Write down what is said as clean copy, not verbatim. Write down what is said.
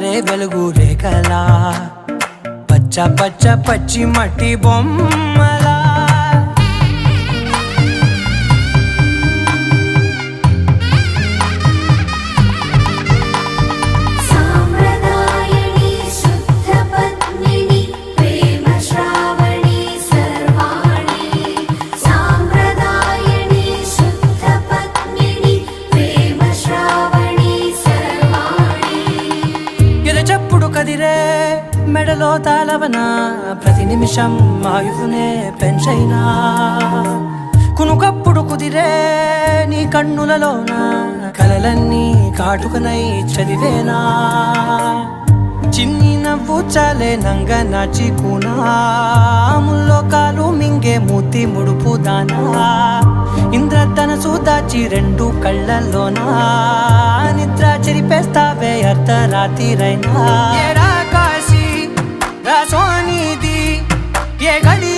జారే వెలుగు రేఖలా పచ్చ పచ్చ పచ్చి మట్టి బొమ్మలా కదిరే మెడలో తాళవన ప్రతి నిమిషం ఆయుధునే పెంచైనా కునుకప్పుడు కుదిరే నీ కన్నులలోన కలలన్నీ కాటుకనై చదివేనా చిన్ని నవ్వు చాలే నంగ నాచి కూనాముల్లో కాలు మింగే మూతి ముడుపు దానా ఇంద్రధనసు దాచి రెండు కళ్ళల్లోనా నిద్ర చెరిపేస్తావే అర్ధరాత్రిరైనా కాశీ రాసోనిది ఏ గడి